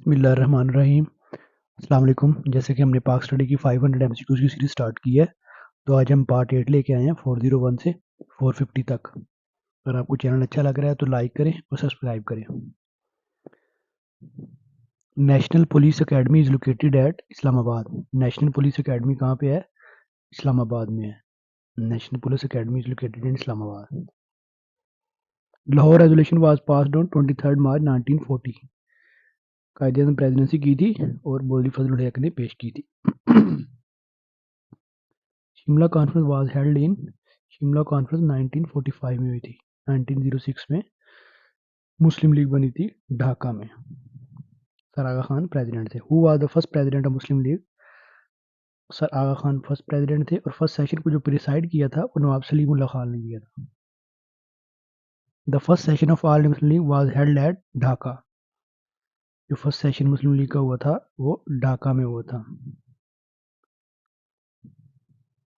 बिस्मिल्लाहिर्रहमानिर्रहीम। अस्सलाम वालेकुम। जैसे कि हमने पाक स्टडी की 500 एमसीक्यूज की सीरीज स्टार्ट की है, तो आज हम पार्ट 8 लेके आए हैं 401 से 450 तक। अगर आपको चैनल अच्छा लग रहा है तो लाइक करें और सब्सक्राइब करें। National police academy is located at Islamabad. National police academy कहाँ पे है? इस्लामाबाद में है। National police academy is located in Islamabad. Lahore resolution was passed on 23 March 1940। Quaid-e-Azam presidency की थी और मौलवी फजल हक ने पेश की थी। Shimla conference was held in Shimla conference 1945 में हुई थी। 1906 में मुस्लिम लीग बनी थी ढाका में। सर आगा खान प्रेसिडेंट थे। Who was the first president of Muslim League? Sir Aga Khan first president थे और फर्स्ट सेशन को जो प्रिसाइड किया था वो नवाब सलीमुल्लाह खान ने किया था। The first session of all Muslim league was held at Dhaka. जो फर्स्ट सेशन मुस्लिम लीग का हुआ था वो ढाका में हुआ था।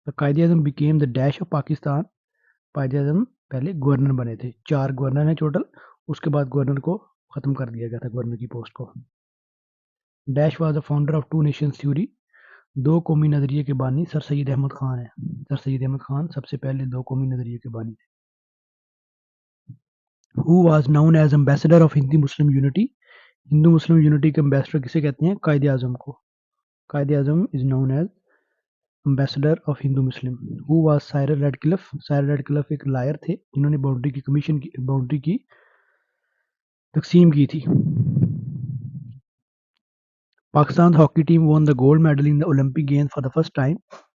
The Quaid-e-Azam became the dash of Pakistan. Quaid-e-Azam पहले गवर्नर बने थे। 4 गवर्नर हैं टोटल, उसके बाद गवर्नर को ख़त्म कर दिया गया था, गवर्नर की पोस्ट को। Dash was the founder of two nations theory. 2 कौमी नज़रिए के बानी सर सैयद अहमद खान हैं। सर सैयद अहमद खान सबसे पहले 2 कौमी नज़रिए के बानी थे। Who was known as ambassador of Hindu Muslim unity. Hindu Muslim unity के एम्बेसडर किसे कहते हैं? कायदे-ए-आज़म को। Quaid-e-Azam is known as ambassador of Hindu Muslim. Who was Cyrus Radcliffe. Cyrus Radcliffe एक लायर थे जिन्होंने बाउंड्री की तकसीम की थी। Pakistan hockey team won the gold medal in the Olympic games for the first time.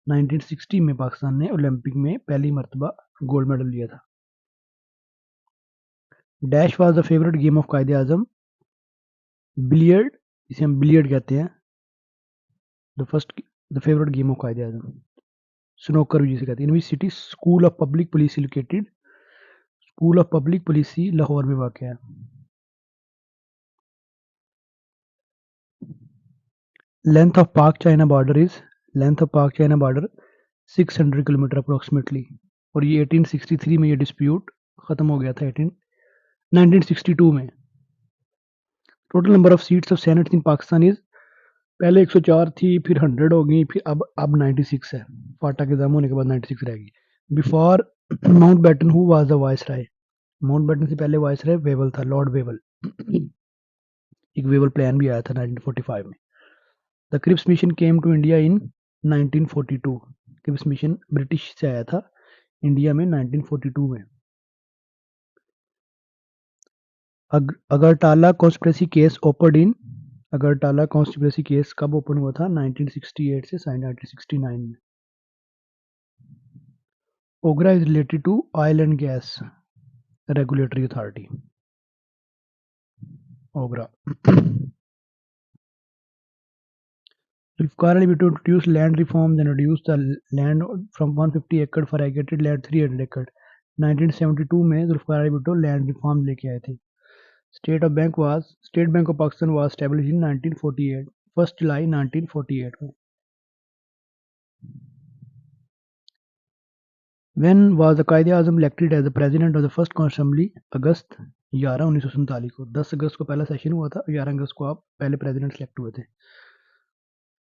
1960 में पाकिस्तान ने ओलंपिक में पहली मरतबा गोल्ड मेडल लिया था। Dash was the favourite game of Quaid-e-Azam. Billiard, इसे हम बिलियर्ड कहते हैं। The favourite game of Quaid-e-Azam. Snooker भी जिसे कहते हैं। In which city school of public policy located. School of public policy Lahore में वाक़ है। Length of Pak China border is. Length of Pak China border 600 kilometre approximately. और ये 1863 में ये डिस्प्यूट ख़त्म हो गया था। 1962 में। Total number of seats of senate in Pakistan is. पहले 104 थी, फिर 100 हो गई, फिर अब 96 है। फाटा के एग्जाम होने के बाद 96 रहेगी। Before Mountbatten who was the viceroy. Mountbatten से पहले वाइस राय वेवल था, लॉर्ड वेवल। एक वेवल प्लान भी आया था 1945 में। The Cripps mission came to India in 1942। Cripps mission British से आया था इंडिया में 1942 में। Agartala conspiracy case open in. Agartala conspiracy case कब ओपन हुआ था? 1968 से 1969 में। OGRA is related to oil and gas regulatory authority. OGRA. Zulfikar Ali Bhutto introduced land reforms and reduced the land from 150 एकड़ for irrigated land 300 एकड़। 1972 में Zulfikar Ali Bhutto land reform लेके आए थे। State bank of Pakistan was established in 1948, 1 जुलाई 1948 में। When was the Quaid-e-Azam elected as the president of the first assembly? अगस्त 11 1947 को। 10 अगस्त को पहला सेशन हुआ था, 11 अगस्त को आप पहले प्रेसिडेंट सेलेक्ट हुए थे।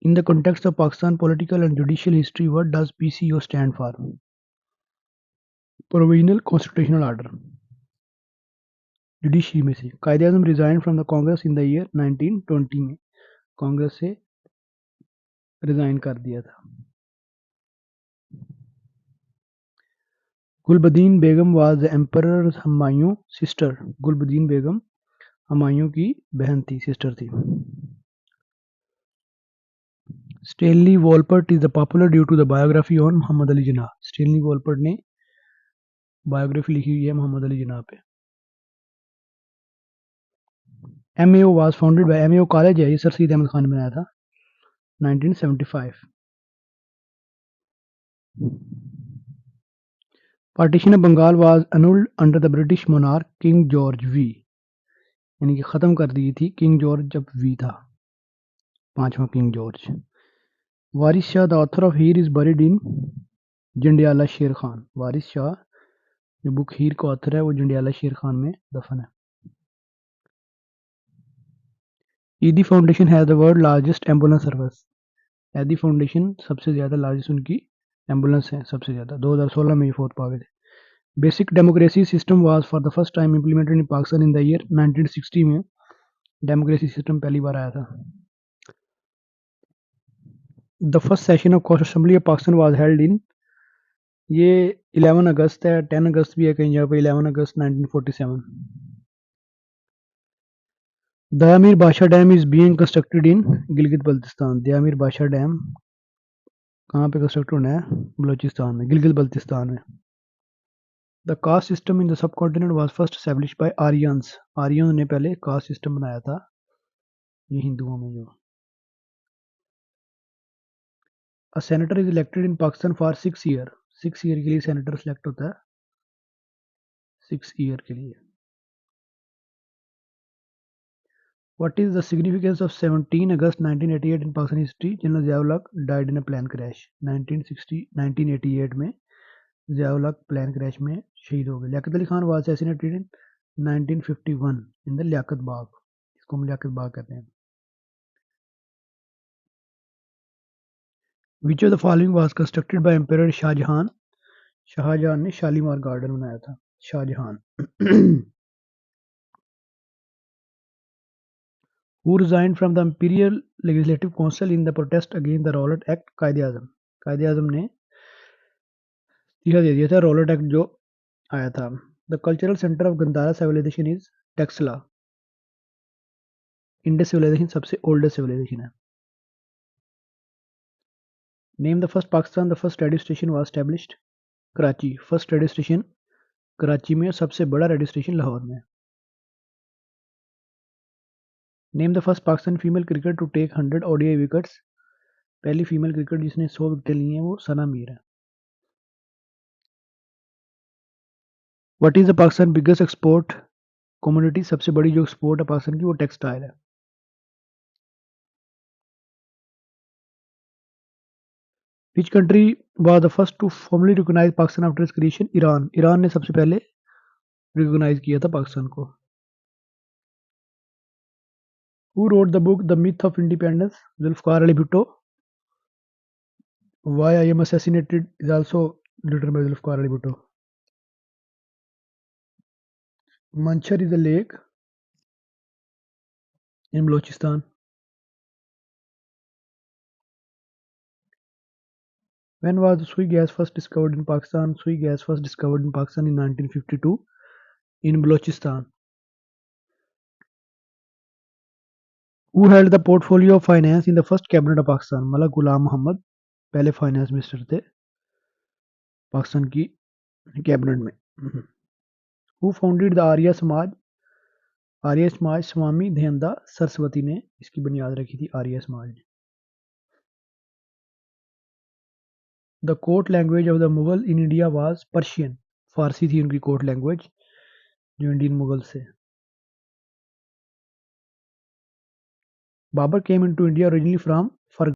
In the context of Pakistan political and judicial history, what does PCO stand for? Provisional Constitutional Order। Judiciary में से Quaid-e-Azam resign from the Congress in the year 1920 में कांग्रेस से रिजाइन कर दिया था। Gulbadan Begum was the emperor Humayun sister. Gulbadan Begum Humayun की बहन थी, सिस्टर थी। Stanley Wolpert is the popular due to the biography on Mohammad Ali Jinnah. Stanley Wolpert ने बायोग्राफी लिखी हुई है मोहम्मद अली जिन्ना पे। MAO was founded by. MAO college है, ये सर सैयद अहमद खान ने बनाया था 1975। Partition of Bengal was annulled under the British monarch king George V. यानी कि ख़त्म कर दी थी किंग जॉर्ज जब वी था, 5वां king George. Waris Shah the author of Heer is buried in Jandiala Sher Khan. वारिस शाह जो बुक हीर का ऑथर है वो जंडियाला शेर खान में दफन है। ईदी foundation has the world largest ambulance service. ईदी फाउंडेशन सबसे ज़्यादा लार्जेस्ट उनकी एम्बुलेंस है, सबसे ज़्यादा 2016 में ये फोर्थ पा गए थे। Basic democracy system was for the first time implemented in Pakistan in the year 1960 में डेमोक्रेसी सिस्टम पहली बार आया था। The first session of cost assembly of Pakistan was held in, ये 11 अगस्त है, 10 अगस्त भी है कहीं जगह पे, 11 अगस्त 1947। दयामीर बादशाह dam is being constructed in Gilgit Baltistan. Diamer बादशाह डैम कहाँ पे कंस्ट्रक्ट होना है? बलोचिस्तान में, गिलगित बल्तिस्तान में। The caste system in the subcontinent was first established by Aryans. Aryan ने पहले कास्ट सिस्टम बनाया था, ये हिंदुओं में जो। A senator is elected in Pakistan for 6 year. 6 year के लिए सेनेटर सिलेक्ट होता है, 6 ईयर के लिए। What is the significance of 17 August 1988 in Pakistan history? General Ziaul-Haq died in a plane crash. 1988 में ज़िया-उल-हक प्लेन क्रैश में शहीद हो गए। Liaquat Ali Khan was assassinated in 1951 in the Liaquat Bagh, इसको हम लियाकत बाग कहते हैं। Which of the following was constructed by Emperor Shahjahan? Shahjahan ने शालीमार गार्डन बनाया था, Shahjahan. Who resigned from the Imperial Legislative Council in the protest against the Rowlatt Act? कायदे-आज़म। कायदे-आज़म ने इस्तीफा दे दिया था रॉलेट एक्ट जो आया था। The cultural centre of Gandhara civilisation is Taxila. Indus civilisation सबसे ओल्डेस्ट सिविलाइजेशन है। Name the first Pakistan, the first radio station was established Karachi. First radio station Karachi में, सबसे बड़ा रेडियो स्टेशन लाहौर में। Name the first Pakistan female cricketer to take 100 ODI wickets. पहली female cricketer जिसने 100 wicket ली हैं वो सना मीर है। What is the Pakistan biggest export community? सबसे बड़ी जो एक्सपोर्ट है पाकिस्तान की वो टेक्सटाइल है। Which country was the first to formally recognise Pakistan after its creation? Iran. Iran ने सबसे पहले रिकॉग्नाइज किया था पाकिस्तान को। Who wrote the book The Myth of Independence? Zulfikar Ali Bhutto. Why I Am Assassinated is also written by Zulfikar Ali Bhutto. Manchar is a lake in Balochistan. When was Sui gas first discovered in Pakistan? Sui gas first discovered in Pakistan in 1952 in Balochistan. Who held the portfolio of finance in the first cabinet of Pakistan? Mullah Ghulam Muhammad पहले finance minister थे पाकिस्तान की cabinet में। Who founded the Arya Samaj? Arya Samaj Swami Dayanand Saraswati ने इसकी बुनियाद रखी थी, आर्य समाज ने। The court language of the Mughal in India was Persian. फारसी थी उनकी कोर्ट लैंग्वेज जो इंडियन मुगल से। Babur came into India originally from